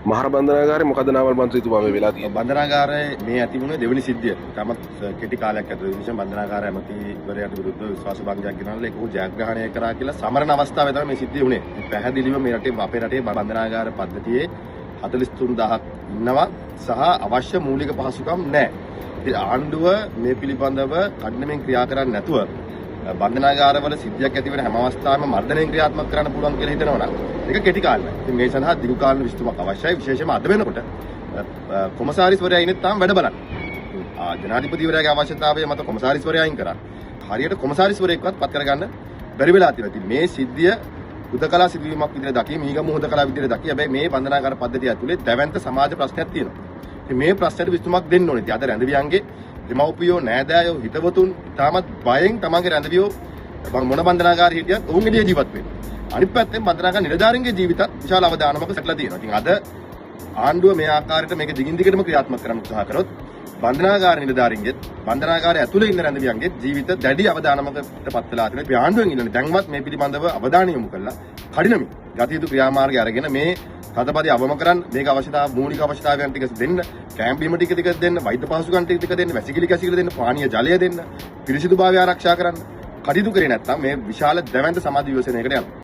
මහර බන්ධනාගාරේ මොකද නාමල් මන්ත්‍රීතුමා මේ වෙලා තියෙන්නේ? බන්ධනාගාරයේ මේ ඇති වුණ දෙවෙනි සිද්ධිය. තමත් කෙටි කාලයක් ඇතුළත විශේෂ බන්ධනාගාර ඇමතිවරයාට විරුද්ධව විශ්වාස භංගයක් ගෙනල්ලා ඒක ජයග්‍රහණය කරා කියලා සමරන අවස්ථාවේ තමයි මේ සිද්ධිය වුණේ. පැහැදිලිව මේ රටේ අපේ රටේ බන්ධනාගාර පද්ධතියේ 43000ක් ඉන්නවා සහ අවශ්‍ය මූලික පහසුකම් නැහැ. ඉතින් ආණ්ඩුව මේ පිළිබඳව කඩිනමින් ක්‍රියා කරන්නේ නැතුව බන්ධනාගාරවල සිද්ධියක් ඇති වෙන හැම අවස්ථාවෙම මර්ධනයෙන් ක්‍රියාත්මක කරන්න පුළුවන් කියලා හිතනවා නම් ඒක කෙටි කාලයක්. ඉතින් මේ සඳහා දිගු කාලීන විසඳුමක් අවශ්‍යයි. විශේෂයෙන්ම අද වෙනකොට කොමසාරිස්වරයා ඉන්නේ තාම වැඩ බලන්න. ජනාධිපතිවරයාගේ අවශ්‍යතාවය මත කොමසාරිස්වරයා අයින් කරා. හරියට කොමසාරිස්වරයෙක්වත් පත් කරගන්න බැරි වෙලා තියෙනවා. ඉතින් මේ සිද්ධිය උදකලා සිදුවීමක් විදිහට දකි, මීගම උදකලා විදිහට දකි. හැබැයි මේ බන්ධනාගාර පද්ධතිය ඇතුලේ දැවැන්ත සමාජ ප්‍රශ්නයක් තියෙනවා. ඉතින් මේ ප්‍රශ්නෙට විසඳුමක් දෙන්න ඕනේ. ඉතින් අද රැඳවියන්ගේ දෙමව්පියෝ නෑදෑයෝ හිතවතුන් තාමත් බයෙන් තමන්ගේ රැඳවියෝ මොන බන්ධනාගාරේ හිටියත් ඔවුන් එළිය ජීවත් වෙනවා. අනිත් පැත්තෙන් බන්ධනාගාර නිලධාරීන්ගේ ජීවිතත් විශාල අවදානමක සැකලා තියෙනවා. ඉතින් අද ආණ්ඩුව මේ ආකාරයට මේක දිගින් දිගටම ක්‍රියාත්මක කරන්න උත්සාහ කරොත් බන්ධනාගාර නිලධාරීන්ගේ බන්ධනාගාරය ඇතුළේ ඉන්න රැඳවියන්ගේ ජීවිත දැඩි අවදානමකටපත් වෙලා තියෙනවා. අපි ආණ්ඩුවෙන් ඉන්නේ දැන්වත් මේ පිළිබඳව අවධානය යොමු කළා. කඩිනමින් ගත යුතු ක්‍රියාමාර්ගය අරගෙන මේ කතපදේ අවම කරන් මේක අවශ්‍යතාව මූලික අවශ්‍යතාවයන් ටික දෙන්න, කැම්ප් බීම ටික දෙන්න, වෛද්‍ය පහසුකම් ටික දෙන්න, වැසිකිලි කැසිකිලි දෙන්න, පානීය ජලය දෙන්න, පිරිසිදුභාවය ආරක්ෂා කරන්න. කටයුතු කරේ නැත්නම් මේ විශාල දැවැන්ත සමාජ විවසනයකට යනවා.